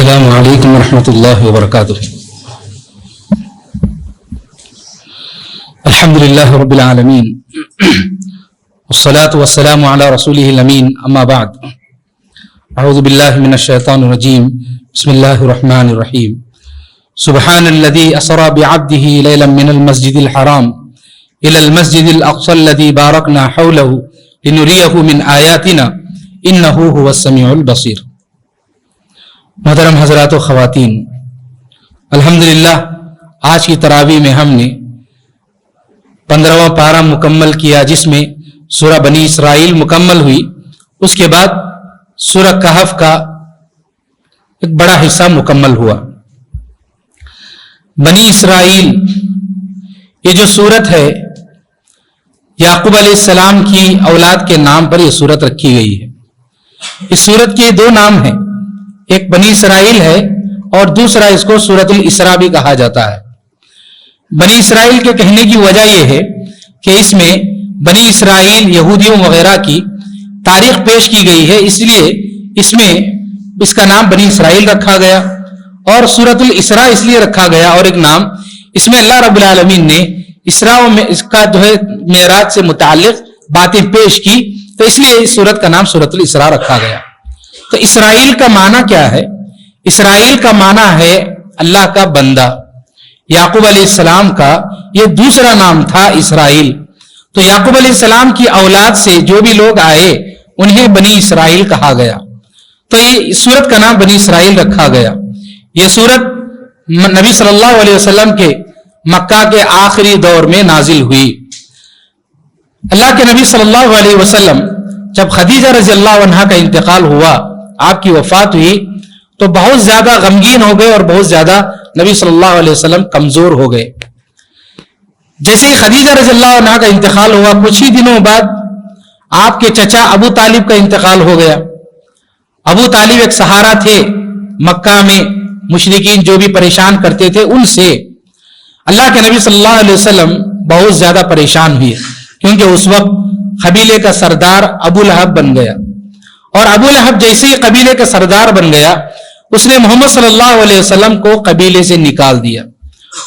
السلام علیکم ورحمۃ اللہ وبرکاتہ. الحمد للہ رب العالمین والصلاة والسلام علی رسولہ الامین. اما بعد اعوذ باللہ من الشیطان الرجیم. بسم اللہ الرحمن الرحیم. سبحان الذی اسری بعبدہ لیلا من المسجد الحرام الی المسجد الاقصی الذی بارکنا حولہ لنریہ من آیاتنا انہ هو السمیع البصیر. محترم حضرات و خواتین، الحمدللہ آج کی تراویح میں ہم نے 15واں پارہ مکمل کیا، جس میں سورہ بنی اسرائیل مکمل ہوئی. اس کے بعد سورہ کہف کا ایک بڑا حصہ مکمل ہوا. بنی اسرائیل یہ جو سورت ہے، یعقوب علیہ السلام کی اولاد کے نام پر یہ سورت رکھی گئی ہے. اس سورت کے دو نام ہیں، ایک بنی اسرائیل ہے اور دوسرا اس کو سورۃ الاسراء بھی کہا جاتا ہے. بنی اسرائیل کے کہنے کی وجہ یہ ہے کہ اس میں بنی اسرائیل یہودیوں وغیرہ کی تاریخ پیش کی گئی ہے، اس لیے اس میں اس کا نام بنی اسرائیل رکھا گیا. اور سورۃ الاسراء اس لیے رکھا گیا، اور ایک نام اس میں اللہ رب العالمین نے اسراء میں اس کا جو ہے معراج سے متعلق باتیں پیش کی، تو اس لیے اس سورت کا نام سورۃ الاسراء رکھا گیا. تو اسرائیل کا معنی کیا ہے؟ اسرائیل کا معنی ہے اللہ کا بندہ. یعقوب علیہ السلام کا یہ دوسرا نام تھا اسرائیل. تو یعقوب علیہ السلام کی اولاد سے جو بھی لوگ آئے انہیں بنی اسرائیل کہا گیا. تو یہ سورت کا نام بنی اسرائیل رکھا گیا. یہ سورت نبی صلی اللہ علیہ وسلم کے مکہ کے آخری دور میں نازل ہوئی. اللہ کے نبی صلی اللہ علیہ وسلم جب خدیجہ رضی اللہ عنہا کا انتقال ہوا، آپ کی وفات ہوئی، تو بہت زیادہ غمگین ہو گئے اور بہت زیادہ نبی صلی اللہ علیہ وسلم کمزور ہو گئے. جیسے ہی خدیجہ رضی اللہ عنہا کا انتقال ہوا، کچھ ہی دنوں بعد آپ کے چچا ابو طالب کا انتقال ہو گیا. ابو طالب ایک سہارا تھے مکہ میں، مشرکین جو بھی پریشان کرتے تھے ان سے. اللہ کے نبی صلی اللہ علیہ وسلم بہت زیادہ پریشان ہوئے، کیونکہ اس وقت قبیلے کا سردار ابو لہب بن گیا. اور ابو لہب جیسے ہی قبیلے کا سردار بن گیا، اس نے محمد صلی اللہ علیہ وسلم کو قبیلے سے نکال دیا.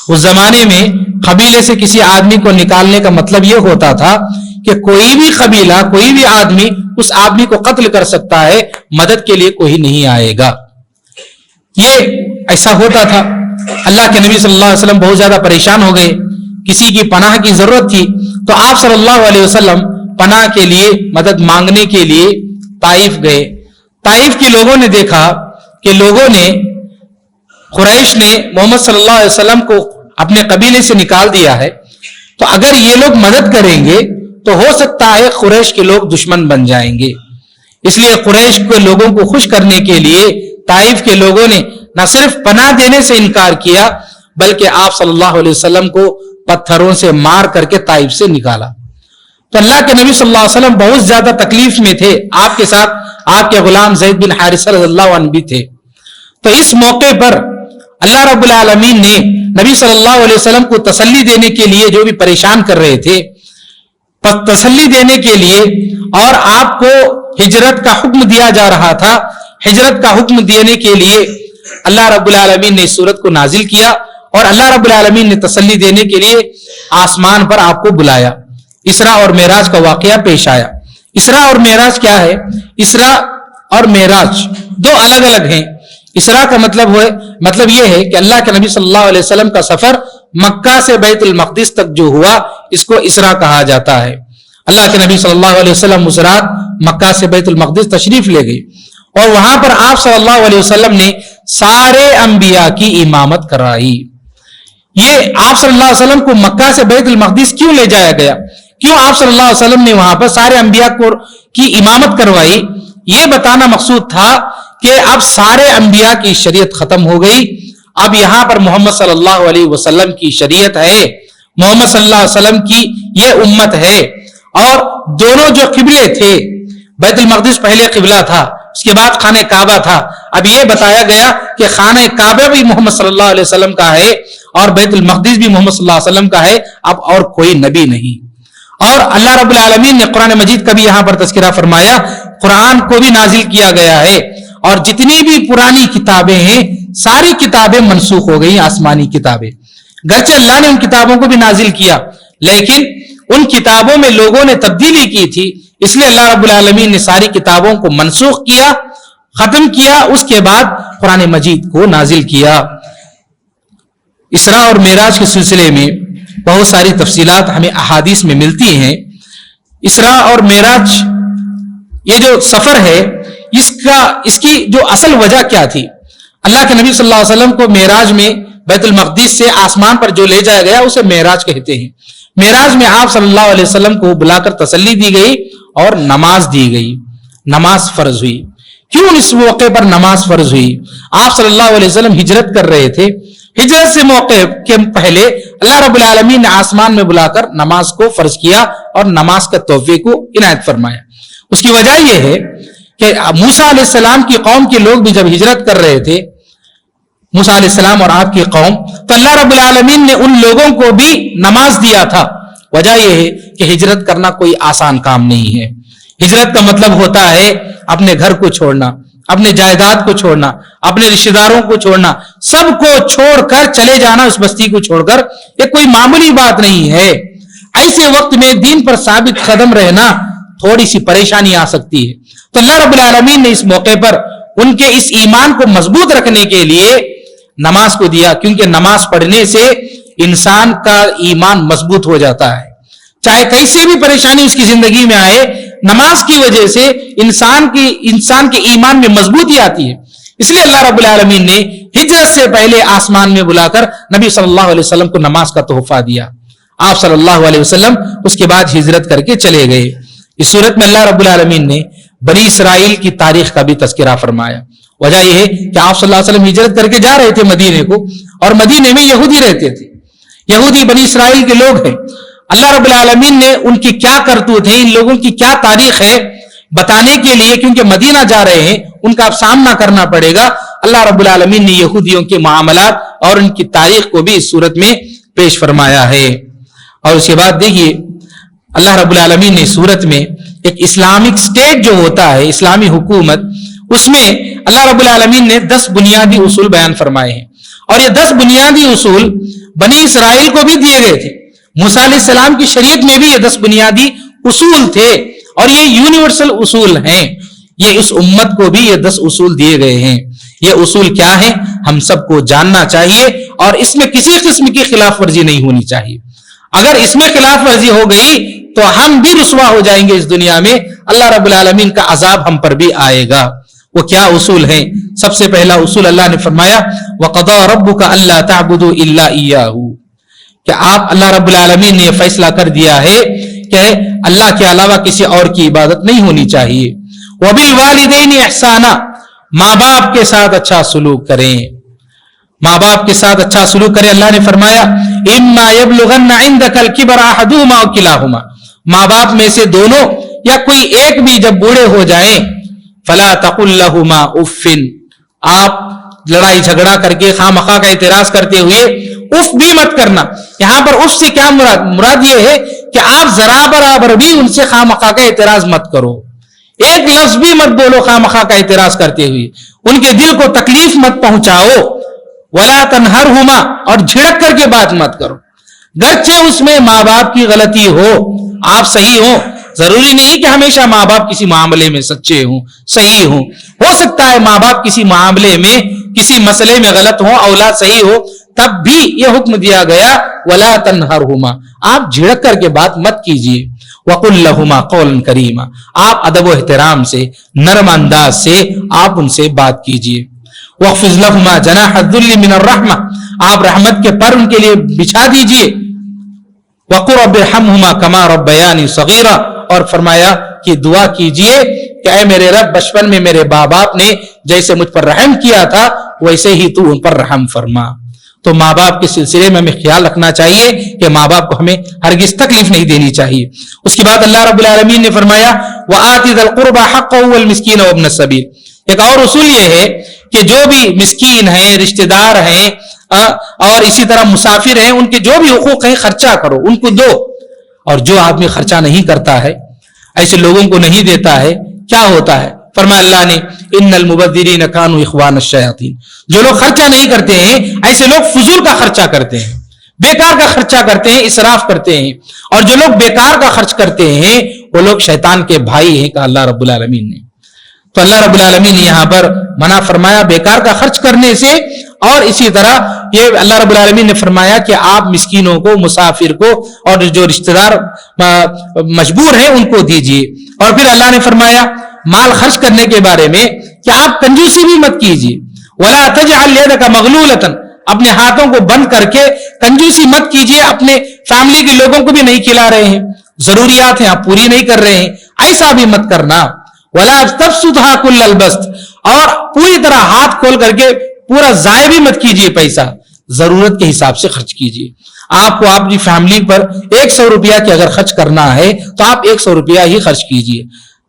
اس زمانے میں قبیلے سے کسی آدمی کو نکالنے کا مطلب یہ ہوتا تھا کہ کوئی بھی قبیلہ، کوئی بھی آدمی اس آدمی کو قتل کر سکتا ہے، مدد کے لیے کوئی نہیں آئے گا. یہ ایسا ہوتا تھا. اللہ کے نبی صلی اللہ علیہ وسلم بہت زیادہ پریشان ہو گئے، کسی کی پناہ کی ضرورت تھی. تو آپ صلی اللہ علیہ وسلم پناہ کے لیے، مدد مانگنے کے لیے طائف گئے. طائف کے لوگوں نے دیکھا کہ لوگوں نے، قریش نے محمد صلی اللہ علیہ وسلم کو اپنے قبیلے سے نکال دیا ہے، تو اگر یہ لوگ مدد کریں گے تو ہو سکتا ہے قریش کے لوگ دشمن بن جائیں گے. اس لیے قریش کے لوگوں کو خوش کرنے کے لیے طائف کے لوگوں نے نہ صرف پناہ دینے سے انکار کیا، بلکہ آپ صلی اللہ علیہ وسلم کو پتھروں سے مار کر کے طائف سے نکالا. تو اللہ کے نبی صلی اللہ علیہ وسلم بہت زیادہ تکلیف میں تھے. آپ کے ساتھ آپ کے غلام زید بن حارثہ رضی اللہ عنہ بھی تھے. تو اس موقع پر اللہ رب العالمین نے نبی صلی اللہ علیہ وسلم کو تسلی دینے کے لیے، جو بھی پریشان کر رہے تھے، تسلی دینے کے لیے، اور آپ کو ہجرت کا حکم دیا جا رہا تھا، ہجرت کا حکم دینے کے لیے اللہ رب العالمین نے اس سورت کو نازل کیا. اور اللہ رب العالمین نے تسلی دینے کے لیے آسمان پر آپ کو بلایا. اسراء اور معراج کا واقعہ پیش آیا. اسراء اور معراج کیا ہے؟ اسراء اور معراج دو الگ الگ ہیں. اسراء کا مطلب یہ ہے کہ اللہ کے نبی صلی اللہ علیہ وسلم کا سفر مکہ سے بیت المقدس تک جو ہوا، اس کو اسراء کہا جاتا ہے. اللہ کے نبی صلی اللہ علیہ وسلم اس رات مکہ سے بیت المقدس تشریف لے گئی، اور وہاں پر آپ صلی اللہ علیہ وسلم نے سارے انبیاء کی امامت کرائی. یہ آپ صلی اللہ علیہ وسلم کو مکہ سے بیت المقدس کیوں لے جایا گیا؟ کیوں آپ صلی اللہ علیہ وسلم نے وہاں پر سارے انبیاء کی امامت کروائی؟ یہ بتانا مقصود تھا کہ اب سارے انبیاء کی شریعت ختم ہو گئی، اب یہاں پر محمد صلی اللہ علیہ وسلم کی شریعت ہے، محمد صلی اللہ علیہ وسلم کی یہ امت ہے. اور دونوں جو قبلے تھے، بیت المقدس پہلے قبلہ تھا، اس کے بعد خانہ کعبہ تھا. اب یہ بتایا گیا کہ خانہ کعبہ بھی محمد صلی اللہ علیہ وسلم کا ہے اور بیت المقدس بھی محمد صلی اللہ علیہ وسلم کا ہے، اب اور کوئی نبی نہیں. اور اللہ رب العالمین نے قرآن مجید کا بھی یہاں پر تذکرہ فرمایا، قرآن کو بھی نازل کیا گیا ہے اور جتنی بھی پرانی کتابیں ہیں ساری کتابیں منسوخ ہو گئی، آسمانی کتابیں۔ گرچہ اللہ نے ان کتابوں کو بھی نازل کیا لیکن ان کتابوں میں لوگوں نے تبدیلی کی تھی، اس لیے اللہ رب العالمین نے ساری کتابوں کو منسوخ کیا، ختم کیا، اس کے بعد قرآن مجید کو نازل کیا۔ اسراء اور معراج کے سلسلے میں بہت ساری تفصیلات ہمیں احادیث میں ملتی ہیں۔ اسراء اور معراج یہ جو سفر ہے اس کی جو اصل وجہ کیا تھی؟ اللہ کے نبی صلی اللہ علیہ وسلم کو معراج میں بیت المقدس سے آسمان پر جو لے جایا گیا اسے معراج کہتے ہیں۔ معراج میں آپ صلی اللہ علیہ وسلم کو بلا کر تسلی دی گئی اور نماز دی گئی، نماز فرض ہوئی۔ کیوں اس موقع پر نماز فرض ہوئی؟ آپ صلی اللہ علیہ وسلم ہجرت کر رہے تھے، ہجرت سے موقع کے پہلے اللہ رب العالمین نے آسمان میں بلا کر نماز کو فرض کیا اور نماز کا تحفے کو عنایت فرمایا۔ اس کی وجہ یہ ہے کہ موسیٰ علیہ السلام کی قوم کے لوگ بھی جب ہجرت کر رہے تھے، موسیٰ علیہ السلام اور آپ کی قوم، تو اللہ رب العالمین نے ان لوگوں کو بھی نماز دیا تھا۔ وجہ یہ ہے کہ ہجرت کرنا کوئی آسان کام نہیں ہے۔ ہجرت کا مطلب ہوتا ہے اپنے گھر کو چھوڑنا، اپنے جائیداد کو چھوڑنا، اپنے رشتہ داروں کو چھوڑنا، سب کو چھوڑ کر چلے جانا، اس بستی کو چھوڑ کر، یہ کوئی معمولی بات نہیں ہے۔ ایسے وقت میں دین پر ثابت قدم رہنا تھوڑی سی پریشانی آ سکتی ہے، تو اللہ رب العالمین نے اس موقع پر ان کے اس ایمان کو مضبوط رکھنے کے لیے نماز کو دیا، کیونکہ نماز پڑھنے سے انسان کا ایمان مضبوط ہو جاتا ہے۔ چاہے کیسی بھی پریشانی اس کی زندگی میں آئے، نماز کی وجہ سے انسان کے ایمان میں مضبوطی آتی ہے۔ اس لیے اللہ رب العالمین نے ہجرت سے پہلے آسمان میں بلا کر نبی صلی اللہ علیہ وسلم کو نماز کا تحفہ دیا۔ آپ صلی اللہ علیہ وسلم اس کے بعد ہجرت کر کے چلے گئے۔ اس صورت میں اللہ رب العالمین نے بنی اسرائیل کی تاریخ کا بھی تذکرہ فرمایا۔ وجہ یہ ہے کہ آپ صلی اللہ علیہ وسلم ہجرت کر کے جا رہے تھے مدینے کو، اور مدینے میں یہودی رہتے تھے، یہودی بنی اسرائیل کے لوگ ہیں۔ اللہ رب العالمین نے ان کی کیا کرتوت ہے، ان لوگوں کی کیا تاریخ ہے بتانے کے لیے، کیونکہ مدینہ جا رہے ہیں ان کا اب سامنا کرنا پڑے گا، اللہ رب العالمین نے یہودیوں کے معاملات اور ان کی تاریخ کو بھی اس صورت میں پیش فرمایا ہے۔ اور اس کے بعد دیکھیے اللہ رب العالمین نے صورت میں ایک اسلامک سٹیٹ جو ہوتا ہے، اسلامی حکومت، اس میں اللہ رب العالمین نے 10 بنیادی اصول بیان فرمائے ہیں، اور یہ 10 بنیادی اصول بنی اسرائیل کو بھی دیے گئے تھے۔ موسیٰ علیہ السلام کی شریعت میں بھی یہ 10 بنیادی اصول تھے، اور یہ یونیورسل اصول ہیں، یہ اس امت کو بھی یہ 10 اصول دیے گئے ہیں۔ یہ اصول کیا ہیں ہم سب کو جاننا چاہیے، اور اس میں کسی قسم کی خلاف ورزی نہیں ہونی چاہیے۔ اگر اس میں خلاف ورزی ہو گئی تو ہم بھی رسوا ہو جائیں گے اس دنیا میں، اللہ رب العالمین کا عذاب ہم پر بھی آئے گا۔ وہ کیا اصول ہیں؟ سب سے پہلا اصول اللہ نے فرمایا وَقَضَىٰ رَبُّكَ أَلَّا تَعْبُدُوا إِلَّا إِيَّاهُ، کہ آپ اللہ رب العالمین نے یہ فیصلہ کر دیا ہے کہ اللہ کے علاوہ کسی اور کی عبادت نہیں ہونی چاہیے۔ وَبِالْوَالِدَيْنِ إِحْسَانًا، ماں باپ کے ساتھ اچھا سلوک کریں، ماں باپ کے ساتھ اچھا سلوک کریں۔ اللہ نے فرمایا إِمَّا يَبْلُغَنَّ عِنْدَكَ الْكِبَرَ أَحَدُهُمَا أَوْ كِلَاهُمَا، ماں باپ میں سے دونوں یا کوئی ایک بھی جب بوڑھے ہو جائیں، فَلَا تَقُلْ لَهُمَا أُفٍّ، آپ لڑائی جھگڑا کر کے خواہ کا اعتراض کرتے ہوئے اف بھی مت کرنا۔ یہاں پر اف سے کیا مراد یہ ہے کہ آپ ذرا برابر بھی ان سے خواہ کا اعتراض مت کرو، ایک لفظ بھی مت بولو خواہ کا اعتراض کرتے ہوئے، ان کے دل کو تکلیف مت پہنچاؤ۔ وَلَا تَنْهَرْهُمَا، اور جھڑک کر کے بات مت کرو، گرچہ اس میں ماں باپ کی غلطی ہو، آپ صحیح ہو، ضروری نہیں کہ ہمیشہ ماں باپ کسی معاملے میں سچے ہوں، صحیح ہوں، ہو سکتا ہے ماں باپ کسی معاملے میں کسی مسئلے میں غلط ہوں، اولاد صحیح ہو، تب بھی یہ حکم دیا گیا وَلَا تَنْهَرْهُمَا، آپ جھڑک کر کے بات مت کیجیے۔ وَقُلْ لَهُمَا قَوْلًا كَرِيمًا، آپ ادب و احترام سے، نرم انداز سے آپ ان سے بات کیجیے۔ وَاخْفِضْ لَهُمَا جَنَاحَ الذُّلِّ مِنَ الرَّحْمَةِ، آپ رحمت کے پر ان کے لیے بچھا دیجیے۔ وَقُلْ رَبِّ ارْحَمْهُمَا كَمَا رَبَّيَانِي صَغِيرًا، اور فرمایا کہ دعا کیجئے کہ اے میرے رب، بچپن میں میرے باپ باپ نے جیسے مجھ پر رحم کیا تھا ویسے ہی تو ان پر رحم فرما۔ تو ماں باپ کے سلسلے میں ہمیں خیال رکھنا چاہیے کہ ماں باپ کو ہمیں ہرگز تکلیف نہیں دینی چاہیے۔ اس کے بعد اللہ رب العالمین نے فرمایا وَآتِ ذَا الْقُرْبَى حَقَّهُ وَالْمِسْكِينَ وَابْنَ السَّبِيلِ، ایک اور اصول یہ ہے کہ جو بھی مسکین ہیں، رشتہ دار ہیں، اور اسی طرح مسافر ہیں، ان کے جو بھی حقوق ہیں خرچہ کرو، ان کو دو۔ اور جو آدمی خرچہ نہیں کرتا ہے، ایسے لوگوں کو نہیں دیتا ہے، کیا ہوتا ہے؟ فرمایا اللہ نے ان المبذرین کانوا اخوان الشیاطین. جو لوگ خرچہ نہیں کرتے ہیں ایسے لوگ فضول کا خرچہ کرتے ہیں, بیکار کا خرچہ کرتے ہیں, اسراف کرتے ہیں. اور جو لوگ بیکار کا خرچ کرتے ہیں وہ لوگ شیطان کے بھائی ہیں, کہا اللہ رب العالمین نے. تو اللہ رب العالمین نے یہاں پر منع فرمایا بیکار کا خرچ کرنے سے, اور اسی طرح یہ اللہ رب العالمین نے فرمایا کہ آپ مسکینوں کو, مسافر کو, اور جو رشتہ دار مجبور ہیں ان کو دیجیے. اور پھر اللہ نے فرمایا مال خرچ کرنے کے بارے میں کہ آپ کنجوسی بھی مت کیجیے. ولا تجعل يدك مغلولة, اپنے ہاتھوں کو بند کر کے کنجوسی مت کیجیے. اپنے فیملی کے لوگوں کو بھی نہیں کھلا رہے ہیں, ضروریات ہیں آپ پوری نہیں کر رہے ہیں, ایسا بھی مت کرنا. ولا تبسطها كل البسط, اور پوری طرح ہاتھ کھول کر کے پورا ضائع بھی مت کیجیے پیسہ, ضرورت کے حساب سے خرچ کیجیے. آپ کو اپنی فیملی پر 100 روپیہ کی اگر خرچ کرنا ہے تو آپ 100 روپیہ ہی خرچ کیجیے.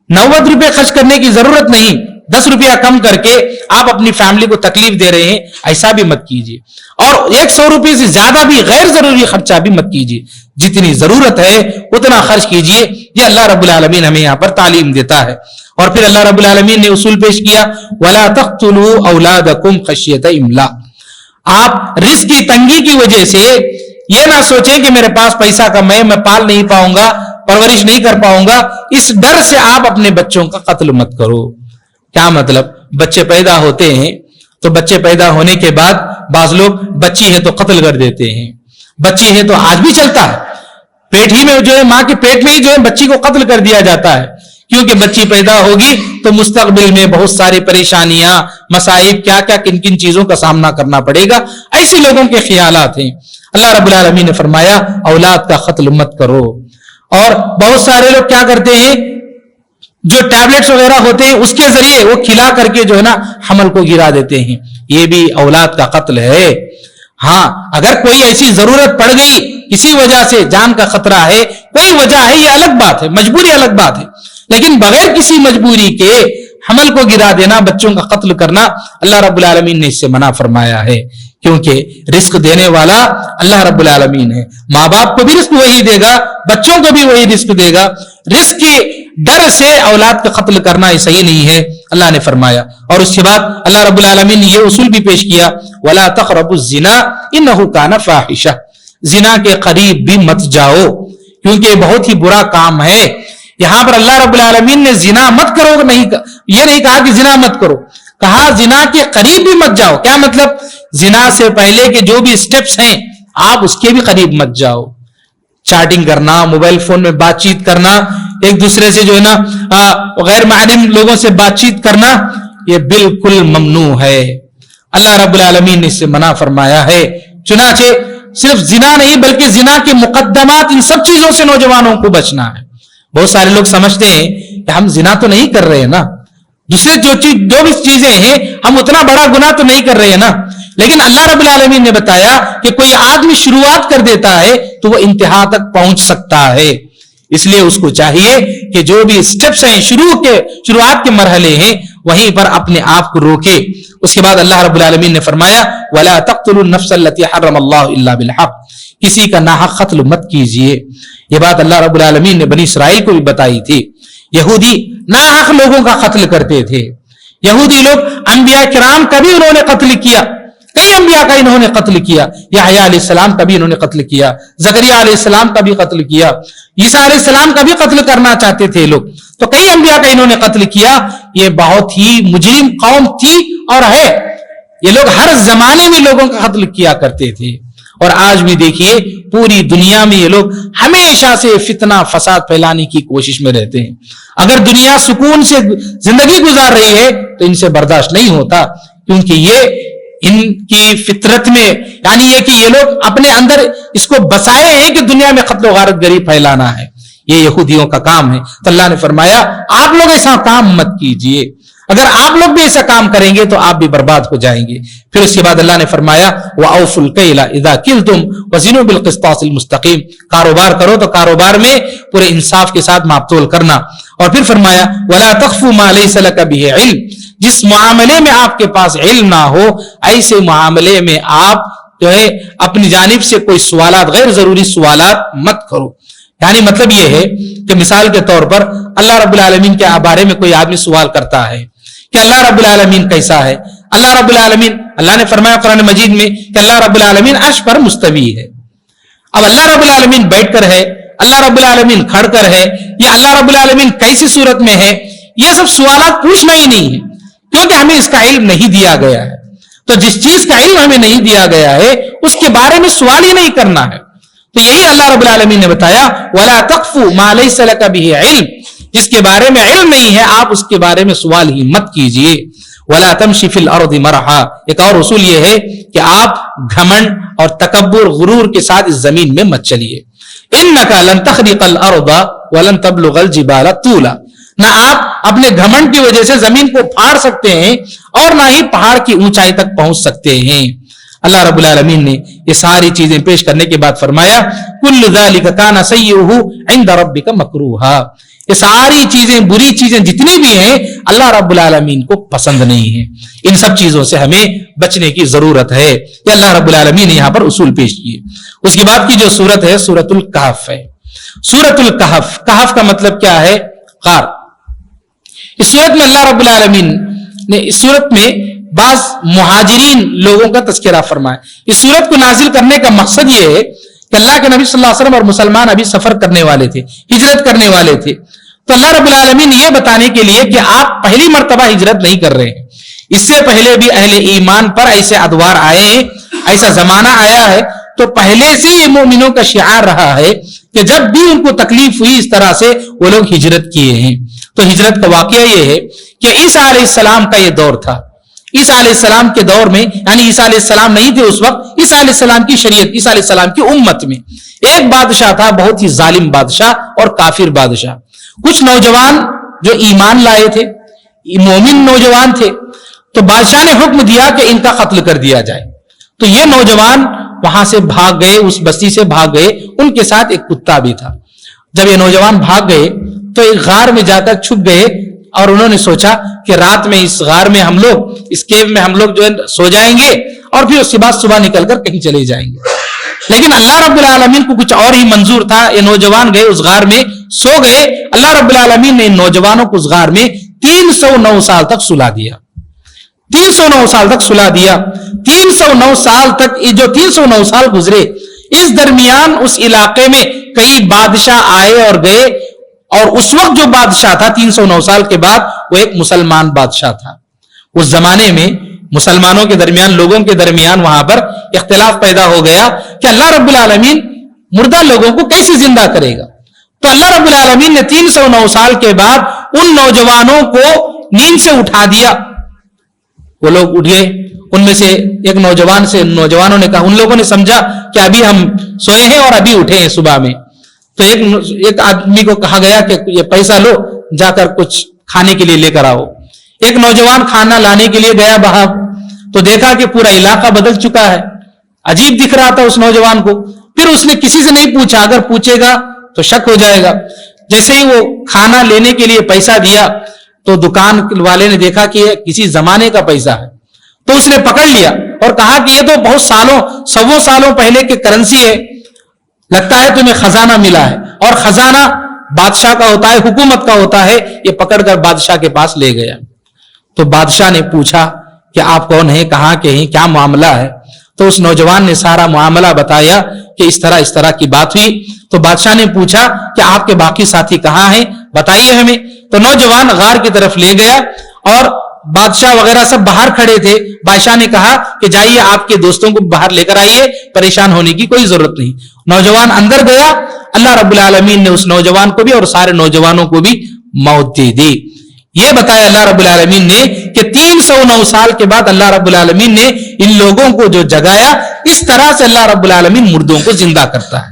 90 روپے خرچ کرنے کی ضرورت نہیں, 10 روپیہ کم کر کے آپ اپنی فیملی کو تکلیف دے رہے ہیں, ایسا بھی مت کیجیے. اور 100 روپے سے زیادہ بھی غیر ضروری خرچہ بھی مت کیجیے, جتنی ضرورت ہے اتنا خرچ کیجیے. یہ اللہ رب العالمین ہمیں یہاں پر تعلیم دیتا ہے. اور پھر اللہ رب العالمین نے اصول پیش کیا وَلَا تَقْتُلُوا أَوْلَادَكُمْ خَشْيَةَ إِمْلَاقٍ. آپ رزق کی تنگی کی وجہ سے یہ نہ سوچیں کہ میرے پاس پیسہ کم ہے, میں پال نہیں پاؤں گا, پرورش نہیں کر پاؤں گا, اس ڈر سے آپ اپنے بچوں کا قتل مت کرو. کیا مطلب؟ بچے پیدا ہوتے ہیں تو بچے پیدا ہونے کے بعد بعض لوگ بچی ہے تو قتل کر دیتے ہیں. بچی ہے تو آج بھی چلتا ہے, پیٹ ہی میں جو ہے, ماں کے پیٹ میں ہی جو ہے بچی کو قتل کر دیا جاتا ہے, کیونکہ بچی پیدا ہوگی تو مستقبل میں بہت ساری پریشانیاں, مصائب, کیا کیا کن کن چیزوں کا سامنا کرنا پڑے گا. ایسے لوگوں کے خیالات ہیں. اللہ رب العالمین نے فرمایا اولاد کا قتل مت کرو. اور بہت سارے لوگ کیا کرتے ہیں, جو ٹیبلٹس وغیرہ ہوتے ہیں اس کے ذریعے وہ کھلا کر کے جو ہے نا حمل کو گرا دیتے ہیں. یہ بھی اولاد کا قتل ہے. ہاں اگر کوئی ایسی ضرورت پڑ گئی, کسی وجہ سے جان کا خطرہ ہے, کوئی وجہ ہے, یہ الگ بات ہے, مجبوری الگ بات ہے. لیکن بغیر کسی مجبوری کے حمل کو گرا دینا, بچوں کا قتل کرنا, اللہ رب العالمین نے اس سے منع فرمایا ہے. کیونکہ رزق دینے والا اللہ رب العالمین ہے. ماں باپ کو بھی رزق وہی دے گا, بچوں کو بھی وہی رزق دے گا. رزق کے ڈر سے اولاد کا قتل کرنا یہ صحیح نہیں ہے, اللہ نے فرمایا. اور اس کے بعد اللہ رب العالمین نے یہ اصول بھی پیش کیا وَلَا تَقْرَبُوا الزِّنَا إِنَّهُ كَانَ فَاحِشَةً. زنا کے قریب بھی مت جاؤ کیونکہ بہت ہی برا کام ہے. یہاں پر اللہ رب العالمین نے زنا مت کرو نہیں, یہ نہیں کہا کہ زنا مت کرو, کہا زنا کے قریب بھی مت جاؤ. کیا مطلب؟ زنا سے پہلے کے جو بھی سٹیپس ہیں آپ اس کے بھی قریب مت جاؤ. چیٹنگ کرنا, موبائل فون میں بات چیت کرنا, ایک دوسرے سے جو ہے نا غیر معلوم لوگوں سے بات چیت کرنا, یہ بالکل ممنوع ہے. اللہ رب العالمین نے اس سے منع فرمایا ہے. چنانچہ صرف زنا نہیں بلکہ زنا کے مقدمات, ان سب چیزوں سے نوجوانوں کو بچنا ہے. بہت سارے لوگ سمجھتے ہیں کہ ہم زنا تو نہیں کر رہے ہیں نا, دوسرے جو بھی چیزیں ہیں ہم اتنا بڑا گناہ تو نہیں کر رہے ہیں نا. لیکن اللہ رب العالمین نے بتایا کہ کوئی آدمی شروعات کر دیتا ہے تو وہ انتہا تک پہنچ سکتا ہے. اس لیے اس کو چاہیے کہ جو بھی سٹیپس ہیں, شروعات کے مرحلے ہیں, وہیں پر اپنے آپ کو روکے. اس کے بعد اللہ رب العالمین نے فرمایا وَلَا تَقْتُلُوا النَّفْسَ الَّتِي حَرَّمَ اللَّهُ إِلَّا بِالْحَقِّ. کسی کا ناحق قتل مت کیجیے. یہ بات اللہ رب العالمین نے بنی اسرائیل کو بھی بتائی تھی. یہودی ناحق لوگوں کا قتل کرتے تھے. یہودی لوگ انبیاء کرام کا بھی انہوں نے قتل کیا, کئی انبیاء کا انہوں نے قتل کیا. یحییٰ علیہ السلام کا بھی انہوں نے قتل کیا, زکریا علیہ السلام کا بھی قتل کیا, عیسیٰ علیہ السلام کا بھی قتل کرنا چاہتے تھے لوگ. تو کئی انبیاء کا انہوں نے قتل کیا. یہ بہت ہی مجرم قوم تھی اور ہے. یہ لوگ ہر زمانے میں لوگوں کا قتل کیا کرتے تھے. اور آج بھی دیکھیے پوری دنیا میں یہ لوگ ہمیشہ سے فتنہ فساد پھیلانے کی کوشش میں رہتے ہیں. اگر دنیا سکون سے زندگی گزار رہی ہے تو ان سے برداشت نہیں ہوتا, کیونکہ یہ ان کی فطرت میں, یعنی یہ کہ یہ لوگ اپنے اندر اس کو بسائے ہیں کہ دنیا میں قتل و غارت گری پھیلانا ہے. یہ یہودیوں کا کام ہے. تو اللہ نے فرمایا آپ لوگ ایسا کام مت کیجئے. اگر آپ لوگ بھی ایسا کام کریں گے تو آپ بھی برباد ہو جائیں گے. پھر اس کے بعد اللہ نے فرمایا وَأَوْفُوا الْكَيْلَ إِذَا كِلْتُمْ وَزِنُوا بِالْقِسْطَاسِ الْمُسْتَقِيمِ. کاروبار کرو تو کاروبار میں پورے انصاف کے ساتھ ماپ تول کرنا. اور پھر فرمایا وَلَا تَخْفُ مَا لَيْسَ لَكَ بِهِ عِلْمٌ. جس معاملے میں آپ کے پاس علم نہ ہو ایسے معاملے میں آپ جو ہے اپنی جانب سے کوئی سوالات, غیر ضروری سوالات مت کرو. یعنی مطلب یہ ہے کہ مثال کے طور پر اللہ رب العالمین کے بارے میں کوئی آدمی سوال کرتا ہے کہ اللہ رب العالمین کیسا ہے. اللہ رب العالمین, اللہ نے فرمایا قرآن مجید میں کہ اللہ رب العالمین عرش پر مستوی ہے. اب اللہ رب العالمین بیٹھ کر ہے, اللہ رب العالمین کھڑ کر ہے, یا اللہ رب العالمین کیسی صورت میں ہے, یہ سب سوالات پوچھنا ہی نہیں ہے, کیونکہ ہمیں اس کا علم نہیں دیا گیا ہے. تو جس چیز کا علم ہمیں نہیں دیا گیا ہے اس کے بارے میں سوال ہی نہیں کرنا ہے. تو یہی اللہ رب العالمین نے بتایا وَلَا تَقْفُ مَا لَيْسَ لَكَ بِهِ عِلْمٍ, جس کے بارے میں علم نہیں ہے آپ اس کے بارے میں سوال ہی مت کیجئے. وَلَا تَمْشِ فِي الْأَرْضِ مَرَحًا, ایک اور اصول یہ ہے کہ آپ گھمنڈ اور تکبر غرور کے ساتھ اس زمین میں مت چلیے. إِنَّكَ لَن تَخْرِقَ الْأَرْضَ وَلَن تَبْلُغَ الْجِبَالَ طُولًا, نہ آپ اپنے گھمنڈ کی وجہ سے زمین کو پھاڑ سکتے ہیں اور نہ ہی پہاڑ کی اونچائی تک پہنچ سکتے ہیں. اللہ رب العالمین نے یہ ساری چیزیں پیش کرنے کے بعد فرمایا كُلُّ ذَلِكَ كَانَ سَيِّئُهُ عِنْدَ رَبِّكَ مَكْرُوهًا, یہ ساری چیزیں, بری چیزیں جتنی بھی ہیں اللہ رب العالمین کو پسند نہیں ہیں. ان سب چیزوں سے ہمیں بچنے کی ضرورت ہے. یہ اللہ رب العالمین نے یہاں پر اصول پیش کیے. اس کے بعد کی جو سورت ہے سورۃ الکہف ہے. سورۃ الکہف, کہف کا مطلب کیا ہے؟ غار. اس سورت میں اللہ رب العالمین نے اس سورت میں بعض مہاجرین لوگوں کا تذکرہ فرمایا. اس سورت کو نازل کرنے کا مقصد یہ ہے کہ اللہ کے نبی صلی اللہ علیہ وسلم اور مسلمان ابھی سفر کرنے والے تھے, ہجرت کرنے والے تھے. تو اللہ رب العالمین یہ بتانے کے لیے کہ آپ پہلی مرتبہ ہجرت نہیں کر رہے ہیں, اس سے پہلے بھی اہل ایمان پر ایسے ادوار آئے ہیں, ایسا زمانہ آیا ہے, تو پہلے سے یہ مومنوں کا شعار رہا ہے کہ جب بھی ان کو تکلیف ہوئی اس طرح سے وہ لوگ ہجرت کیے ہیں. تو ہجرت کا واقعہ یہ ہے کہ عیسیٰ علیہ السلام کا یہ دور تھا. عیسیٰ علیہ السلام کے دور میں, یعنی عیسیٰ علیہ السلام نہیں تھے اس وقت, عیسیٰ علیہ السلام کی شریعت, عیسیٰ علیہ السلام کی امت میں ایک بادشاہ تھا, بہت ہی ظالم بادشاہ اور کافر بادشاہ. کچھ نوجوان جو ایمان لائے تھے, مومن نوجوان تھے, تو بادشاہ نے حکم دیا کہ ان کا قتل کر دیا جائے. تو یہ نوجوان وہاں سے بھاگ گئے, اس بستی سے بھاگ گئے, ان کے ساتھ ایک کتا بھی تھا. جب یہ نوجوان بھاگ گئے تو ایک غار میں جا کر چھپ گئے اور انہوں نے سوچا کہ رات میں اس غار میں ہم لوگ, اس کیو میں ہم لوگ جو ہے سو جائیں گے اور پھر اس کے بعد صبح نکل کر کہیں چلے جائیں گے. لیکن اللہ رب العالمین کو کچھ اور ہی منظور تھا. یہ نوجوان گئے اس غار میں, سو گئے. اللہ رب العالمین نے ان نوجوانوں کو اس غار میں 309 سال تک سلا دیا. 309 سال تک سلا دیا. 309 سال تک, یہ جو 309 سال گزرے, اس درمیان اس علاقے میں کئی بادشاہ آئے اور گئے, اور اس وقت جو بادشاہ تھا 309 سال کے بعد وہ ایک مسلمان بادشاہ تھا. اس زمانے میں مسلمانوں کے درمیان, لوگوں کے درمیان وہاں پر اختلاف پیدا ہو گیا کہ اللہ رب العالمین مردہ لوگوں کو کیسے زندہ کرے گا. تو اللہ رب العالمین نے 309 سال کے بعد ان نوجوانوں کو نیند سے اٹھا دیا. وہ لوگ اٹھ گئے. ان میں سے ایک نوجوانوں نے کہا, ان لوگوں نے سمجھا کہ ابھی ہم سوئے ہیں اور ابھی اٹھے ہیں صبح میں. تو ایک آدمی کو کہا گیا کہ یہ پیسہ لو, جا کر کچھ کھانے کے لیے لے کر آؤ. ایک نوجوان کھانا لانے کے لیے گیا باہر, تو دیکھا کہ پورا علاقہ بدل چکا ہے. عجیب دکھ رہا تھا اس نوجوان کو. پھر اس نے کسی سے نہیں پوچھا, اگر پوچھے گا تو شک ہو جائے گا. جیسے ہی وہ کھانا لینے کے لیے پیسہ دیا تو دکان والے نے دیکھا کہ یہ کسی زمانے کا پیسہ ہے, تو اس نے پکڑ لیا اور کہا کہ یہ تو بہت سالوں, 100 سالوں پہلے کی کرنسی ہے, لگتا ہے تمہیں خزانہ ملا ہے. اور خزانہ بادشاہ کا ہوتا ہے, حکومت کا ہوتا ہے. یہ پکڑ کر بادشاہ کے پاس لے گیا. تو بادشاہ نے پوچھا کہ آپ کون ہیں, کہاں کے ہیں, کیا معاملہ ہے. تو اس نوجوان نے سارا معاملہ بتایا کہ اس طرح کی بات ہوئی. تو بادشاہ نے پوچھا کہ آپ کے باقی ساتھی کہاں ہیں, بتائیے ہمیں. تو نوجوان غار کی طرف لے گیا اور بادشاہ وغیرہ سب باہر کھڑے تھے. بادشاہ نے کہا کہ جائیے آپ کے دوستوں کو باہر لے کر آئیے, پریشان ہونے کی کوئی ضرورت نہیں. نوجوان اندر گیا. اللہ رب العالمین نے اس نوجوان کو بھی اور سارے نوجوانوں کو بھی موت دے دی. یہ بتایا اللہ رب العالمین نے کہ 309 سال کے بعد اللہ رب العالمین نے ان لوگوں کو جو جگایا, اس طرح سے اللہ رب العالمین مردوں کو زندہ کرتا ہے.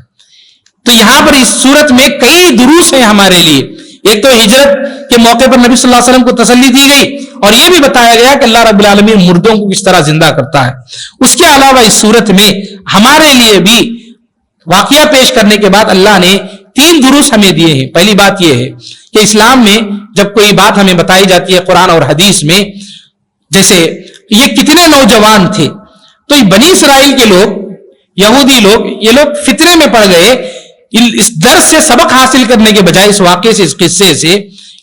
تو یہاں پر اس صورت میں کئی دروس ہیں ہمارے لیے. ایک تو ہجرت کے موقع پر نبی صلی اللہ علیہ وسلم کو تسلی دی گئی, اور یہ بھی بتایا گیا کہ اللہ رب العالمین مردوں کو کس طرح زندہ کرتا ہے. اس کے علاوہ اس صورت میں ہمارے لیے بھی واقعہ پیش کرنے کے بعد اللہ نے 3 دروس ہمیں دیے ہیں. پہلی بات یہ ہے کہ اسلام میں جب کوئی بات ہمیں بتائی جاتی ہے قرآن اور حدیث میں, جیسے یہ کتنے نوجوان تھے, تو یہ بنی اسرائیل کے لوگ, یہودی لوگ, یہ لوگ فطرے میں پڑ گئے. اس درس سے سبق حاصل کرنے کے بجائے, اس واقعے سے, اس قصے سے,